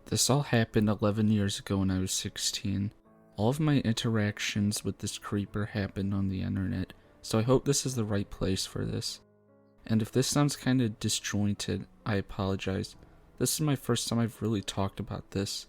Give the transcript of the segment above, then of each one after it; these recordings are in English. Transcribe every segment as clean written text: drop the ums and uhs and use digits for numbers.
This all happened 11 years ago when I was 16. All of my interactions with this creeper happened on the internet, so I hope this is the right place for this. And if this sounds kinda disjointed, I apologize. This is my first time I've really talked about this.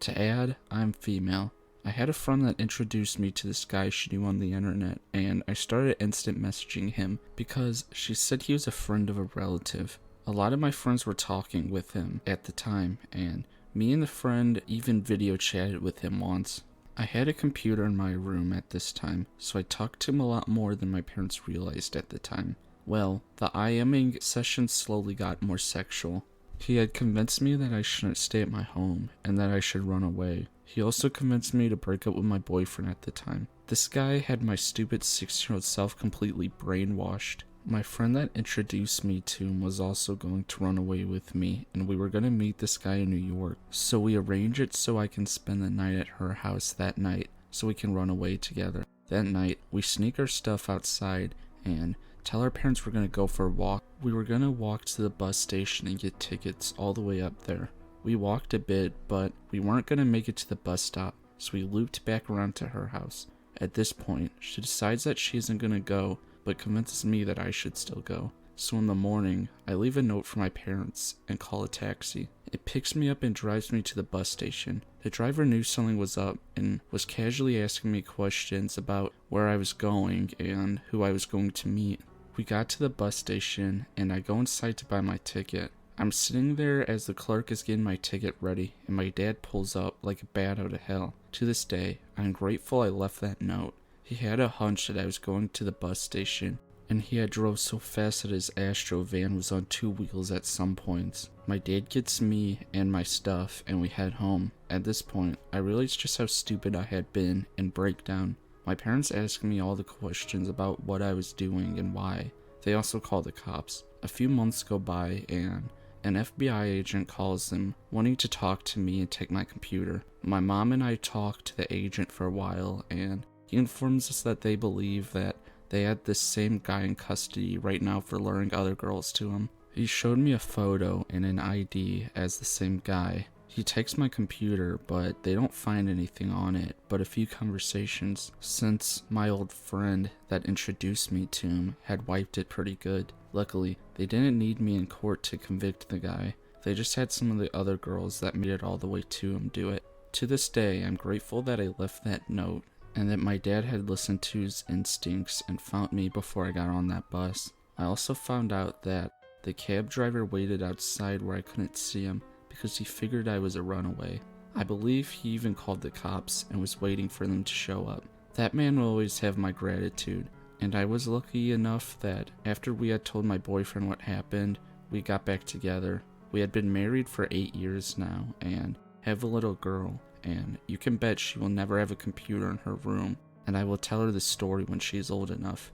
To add, I'm female. I had a friend that introduced me to this guy she knew on the internet, and I started instant messaging him because she said he was a friend of a relative. A lot of my friends were talking with him at the time, and me and the friend even video chatted with him once. I had a computer in my room at this time, so I talked to him a lot more than my parents realized at the time. Well, the IMing session slowly got more sexual. He had convinced me that I shouldn't stay at my home, and that I should run away. He also convinced me to break up with my boyfriend at the time. This guy had my stupid 6-year-old self completely brainwashed. My friend that introduced me to him was also going to run away with me, and we were going to meet this guy in New York. So we arranged it so I can spend the night at her house that night, so we can run away together. That night, we sneak our stuff outside and tell our parents we're going to go for a walk. We were going to walk to the bus station and get tickets all the way up there. We walked a bit, but we weren't going to make it to the bus stop, so we looped back around to her house. At this point, she decides that she isn't going to go, but convinces me that I should still go. So in the morning, I leave a note for my parents and call a taxi. It picks me up and drives me to the bus station. The driver knew something was up and was casually asking me questions about where I was going and who I was going to meet. We got to the bus station and I go inside to buy my ticket. I'm sitting there as the clerk is getting my ticket ready and my dad pulls up like a bat out of hell. To this day, I'm grateful I left that note. He had a hunch that I was going to the bus station, and he had drove so fast that his Astro van was on 2 wheels at some points. My dad gets me and my stuff, and we head home. At this point, I realized just how stupid I had been and break down. My parents asked me all the questions about what I was doing and why. They also call the cops. A few months go by, and an FBI agent calls them, wanting to talk to me and take my computer. My mom and I talked to the agent for a while, and he informs us that they believe that they had this same guy in custody right now for luring other girls to him. He showed me a photo and an ID as the same guy. He takes my computer, but they don't find anything on it but a few conversations, since my old friend that introduced me to him had wiped it pretty good. Luckily, they didn't need me in court to convict the guy. They just had some of the other girls that made it all the way to him do it. To this day, I'm grateful that I left that note, and that my dad had listened to his instincts and found me before I got on that bus. I also found out that the cab driver waited outside where I couldn't see him because he figured I was a runaway. I believe he even called the cops and was waiting for them to show up. That man will always have my gratitude, and I was lucky enough that after we had told my boyfriend what happened, we got back together. We had been married for 8 years now and have a little girl. And you can bet she will never have a computer in her room, and I will tell her this story when she is old enough.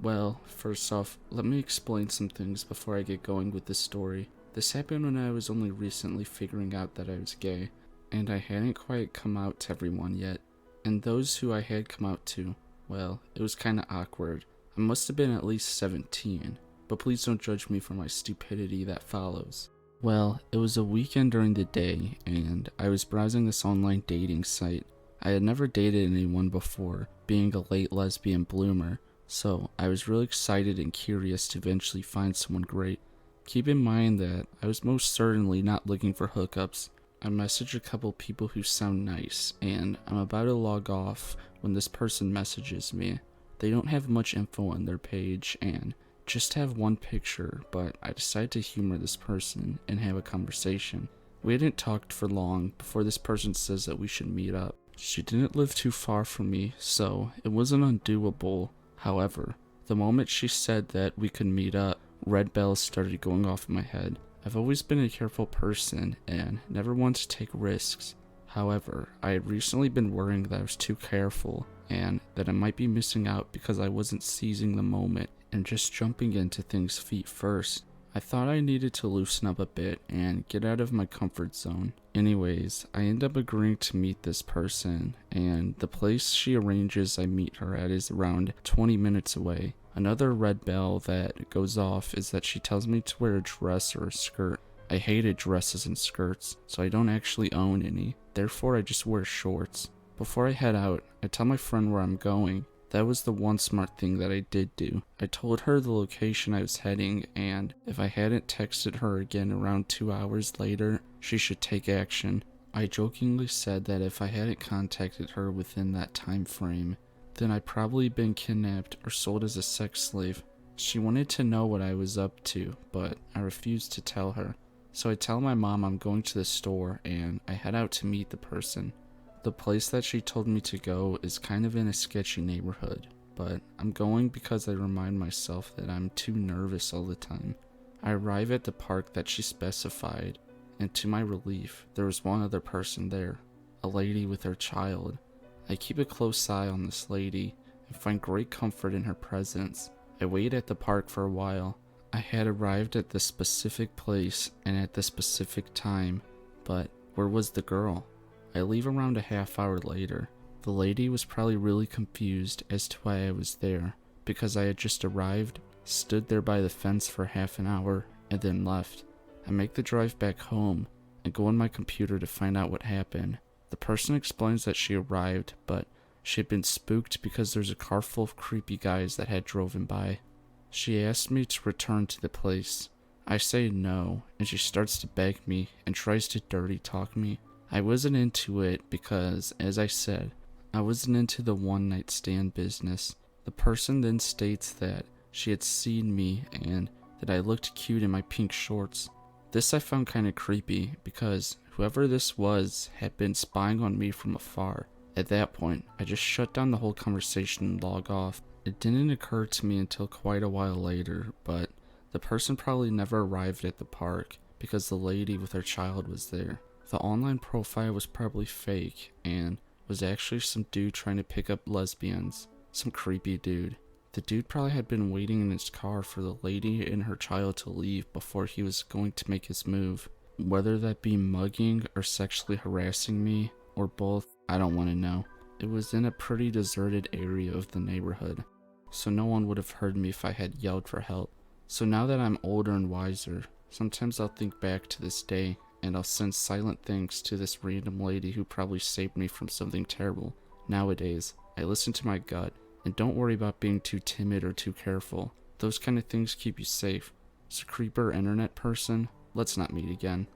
Well, first off, let me explain some things before I get going with this story. This happened when I was only recently figuring out that I was gay, and I hadn't quite come out to everyone yet. And those who I had come out to, well, it was kinda awkward. I must have been at least 17, but please don't judge me for my stupidity that follows. Well, it was a weekend during the day, and I was browsing this online dating site. I had never dated anyone before, being a late lesbian bloomer, so I was really excited and curious to eventually find someone great. Keep in mind that I was most certainly not looking for hookups. I messaged a couple people who sound nice, and I'm about to log off when this person messages me. They don't have much info on their page and just have one picture, but I decided to humor this person and have a conversation. We hadn't talked for long before this person says that we should meet up. She didn't live too far from me, so it wasn't undoable. However, the moment she said that we could meet up, red bells started going off in my head. I've always been a careful person and never wanted to take risks. However, I had recently been worrying that I was too careful and that I might be missing out because I wasn't seizing the moment and just jumping into things feet first. I thought I needed to loosen up a bit and get out of my comfort zone. Anyways, I end up agreeing to meet this person, and the place she arranges I meet her at is around 20 minutes away. Another red bell that goes off is that she tells me to wear a dress or a skirt. I hated dresses and skirts, so I don't actually own any. Therefore, I just wear shorts. Before I head out, I tell my friend where I'm going. That was the one smart thing that I did do. I told her the location I was heading, and if I hadn't texted her again around 2 hours later, she should take action. I jokingly said that if I hadn't contacted her within that time frame, then I'd probably been kidnapped or sold as a sex slave. She wanted to know what I was up to, but I refused to tell her. So I tell my mom I'm going to the store, and I head out to meet the person. The place that she told me to go is kind of in a sketchy neighborhood, but I'm going because I remind myself that I'm too nervous all the time. I arrive at the park that she specified, and to my relief, there was one other person there, a lady with her child. I keep a close eye on this lady and find great comfort in her presence. I wait at the park for a while. I had arrived at the specific place and at the specific time, but where was the girl? I leave around a half hour later. The lady was probably really confused as to why I was there, because I had just arrived, stood there by the fence for half an hour, and then left. I make the drive back home and go on my computer to find out what happened. The person explains that she arrived, but she had been spooked because there's a car full of creepy guys that had driven by. She asked me to return to the place. I say no, and she starts to beg me and tries to dirty talk me. I wasn't into it because, as I said, I wasn't into the one-night stand business. The person then states that she had seen me and that I looked cute in my pink shorts. This I found kind of creepy because whoever this was had been spying on me from afar. At that point, I just shut down the whole conversation and log off. It didn't occur to me until quite a while later, but the person probably never arrived at the park because the lady with her child was there. The online profile was probably fake and was actually some dude trying to pick up lesbians. Some creepy dude. The dude probably had been waiting in his car for the lady and her child to leave before he was going to make his move. Whether that be mugging or sexually harassing me, or both, I don't want to know. It was in a pretty deserted area of the neighborhood, so no one would have heard me if I had yelled for help. So now that I'm older and wiser, sometimes I'll think back to this day and I'll send silent thanks to this random lady who probably saved me from something terrible. Nowadays, I listen to my gut and don't worry about being too timid or too careful. Those kind of things keep you safe. So creeper internet person, let's not meet again.